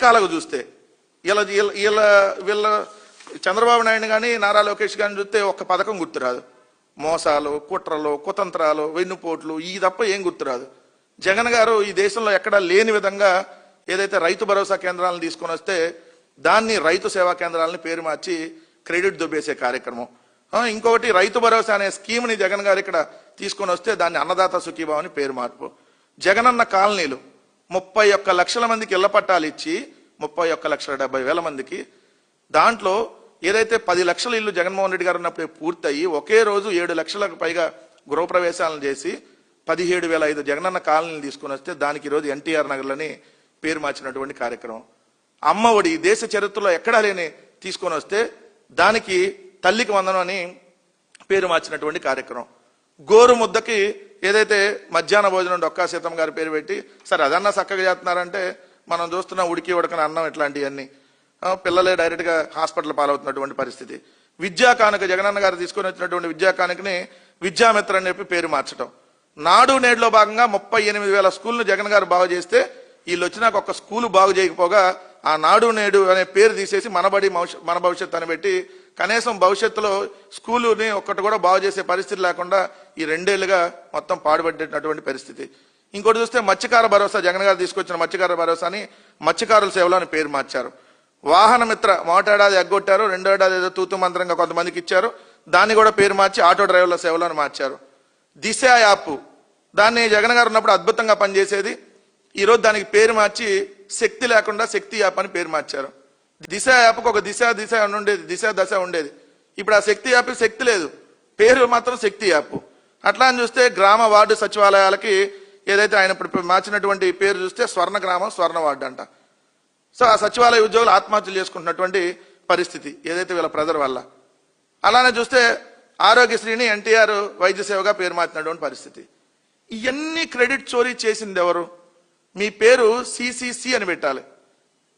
పథకాలకు చూస్తే ఇలా వీళ్ళ చంద్రబాబు నాయుడు కానీ నారా లోకేష్ కానీ చూస్తే ఒక్క పథకం గుర్తురాదు. మోసాలు, కుట్రలు, కుతంత్రాలు, వెన్నుపోట్లు ఈ తప్ప ఏం గుర్తురాదు. జగన్ గారు ఈ దేశంలో ఎక్కడా లేని విధంగా ఏదైతే రైతు భరోసా కేంద్రాలను తీసుకొని వస్తే దాన్ని రైతు సేవా కేంద్రాలని పేరు మార్చి క్రెడిట్ దుబ్బేసే కార్యక్రమం. ఇంకొకటి రైతు భరోసా అనే స్కీమ్ని జగన్ గారు ఇక్కడ తీసుకొని వస్తే దాన్ని అన్నదాత సుఖీభావ అని పేరు మార్పు. జగనన్న కాలనీలు 31 లక్షల మందికి ఇళ్ల పట్టాలు ఇచ్చి 31,70,000 మందికి, దాంట్లో ఏదైతే 10 లక్షల ఇల్లు జగన్మోహన్ రెడ్డి గారు ఉన్నప్పుడే పూర్తయి ఒకే రోజు 7 లక్షలకు పైగా గృహప్రవేశాలను చేసి 17,500 జగనన్న కాలనీలు తీసుకొని వస్తే దానికి ఈరోజు ఎన్టీఆర్ నగర్లని పేరు మార్చినటువంటి కార్యక్రమం. అమ్మ ఒడి దేశ చరిత్రలో ఎక్కడా లేని తీసుకొని వస్తే దానికి తల్లికి వందనం అని పేరు మార్చినటువంటి కార్యక్రమం. గోరు ముద్దకి ఏదైతే మధ్యాహ్న భోజనం డొక్కా సీతం గారి పేరు పెట్టి సరే అదన్నా చక్కగా చేస్తున్నారంటే మనం చూస్తున్న ఉడికి ఉడకని అన్నం ఇట్లాంటివన్నీ పిల్లలే డైరెక్ట్గా హాస్పిటల్ పాలవుతున్నటువంటి పరిస్థితి. విద్యా కానుక జగనన్న గారు తీసుకొని వచ్చినటువంటి విద్యా కానుకని విద్యామిత్ర అని చెప్పి పేరు మార్చడం. నాడు నేడులో భాగంగా 38,000 స్కూల్ను జగన్ గారు బాగు చేస్తే వీళ్ళు వచ్చినాక ఒక్క స్కూలు బాగు చేయకపోగా ఆ నాడు నేడు అనే పేరు తీసేసి మన భవిష్యత్తు అని పెట్టి కనీసం భవిష్యత్తులో స్కూలుని ఒక్కటి కూడా బాగు చేసే పరిస్థితి లేకుండా ఈ 2 ఏళ్లుగా మొత్తం పాడుపడేటటువంటి పరిస్థితి. ఇంకోటి చూస్తే మత్స్యకార భరోసా జగన్ గారు తీసుకొచ్చిన మత్స్యకార భరోసాని మత్స్యకారుల సేవలో అని పేరు మార్చారు. వాహన మిత్ర మొదటేడాది ఎగ్గొట్టారు, 2వ ఏడాది ఏదో తూతు మంత్రంగా కొంతమందికి ఇచ్చారు, దాన్ని కూడా పేరు మార్చి ఆటో డ్రైవర్ల సేవలో అని మార్చారు. దిశ యాప్ దాన్ని జగన్ గారు ఉన్నప్పుడు అద్భుతంగా పనిచేసేది, ఈరోజు దానికి పేరు మార్చి శక్తి లేకుండా శక్తి యాప్ అని పేరు మార్చారు. దిశ యాప్కి ఒక దిశ అని ఉండేది, దిశ దశ ఉండేది. ఇప్పుడు ఆ శక్తి యాప్ శక్తి లేదు, పేరు మాత్రం శక్తి యాప్. అట్లా అని చూస్తే గ్రామ వార్డు సచివాలయాలకి ఏదైతే ఆయన ఇప్పుడు మార్చినటువంటి పేరు చూస్తే స్వర్ణ గ్రామం స్వర్ణ వార్డు అంట. సో ఆ సచివాలయ ఉద్యోగులు ఆత్మహత్యలు చేసుకుంటున్నటువంటి పరిస్థితి ఏదైతే వీళ్ళ ప్రజల వల్ల. అలానే చూస్తే ఆరోగ్యశ్రీని ఎన్టీఆర్ వైద్య సేవగా పేరు మార్చినటువంటి పరిస్థితి. ఇవన్నీ క్రెడిట్ చోరీ చేసింది ఎవరు? మీ పేరు సిసిసి అని పెట్టాలి.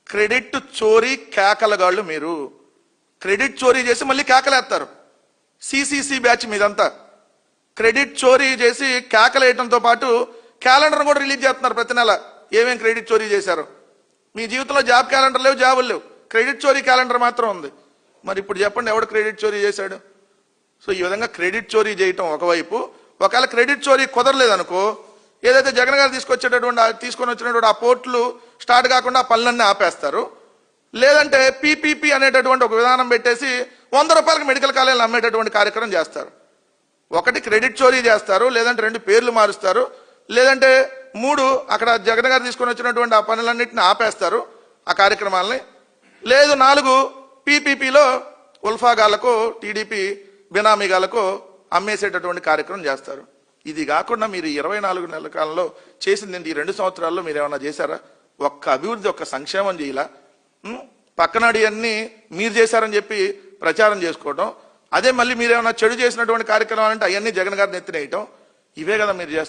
క్రెడిట్ చోరీ కేకలగాళ్ళు మీరు. క్రెడిట్ చోరీ చేసి మళ్ళీ కేకలేస్తారు. సిసిసి బ్యాచ్ మీదంతా క్రెడిట్ చోరీ చేసి కేకలేయటంతో పాటు క్యాలెండర్ కూడా రిలీజ్ చేస్తున్నారు ప్రతి నెల ఏమేం క్రెడిట్ చోరీ చేశారు. మీ జీవితంలో జాబ్ క్యాలెండర్ లేవు, జాబులు లేవు, క్రెడిట్ చోరీ క్యాలెండర్ మాత్రం ఉంది. మరి ఇప్పుడు చెప్పండి ఎవడు క్రెడిట్ చోరీ చేశాడు? సో ఈ విధంగా క్రెడిట్ చోరీ చేయటం ఒకవైపు. ఒకవేళ క్రెడిట్ చోరీ కుదరలేదనుకో ఏదైతే జగన్ గారు తీసుకొని వచ్చినటువంటి ఆ పోర్టులు స్టార్ట్ కాకుండా ఆ పనులన్నీ ఆపేస్తారు. లేదంటే పీపీపీ అనేటటువంటి ఒక విధానం పెట్టేసి 100 రూపాయలకు మెడికల్ కాలేజీలు అమ్మేటటువంటి కార్యక్రమం చేస్తారు. ఒకటి క్రెడిట్ చోరీ చేస్తారు, లేదంటే 2 పేర్లు మారుస్తారు, లేదంటే 3 అక్కడ జగన్ గారు తీసుకొని వచ్చినటువంటి ఆ పనులన్నింటినీ ఆపేస్తారు ఆ కార్యక్రమాలని. లేదు 4 పీపీపీలో ఉల్ఫాగాళ్లకు టీడీపీ బినామీగాళ్లకు అమ్మేసేటటువంటి కార్యక్రమం చేస్తారు. ఇది కాకుండా మీరు 24 నెలల కాలంలో చేసింది ఈ 2 సంవత్సరాల్లో మీరు ఏమన్నా చేశారా? ఒక్క అభివృద్ధి, ఒక్క సంక్షేమం చేయాల. పక్కనాడి అన్ని మీరు చేశారని చెప్పి ప్రచారం చేసుకోవటం, అదే మళ్ళీ మీరేమన్నా చెడు చేసినటువంటి కార్యక్రమాలంటే అవన్నీ జగన్ గారిని ఎత్తినేయటం, ఇవే కదా మీరు చేస్తారు.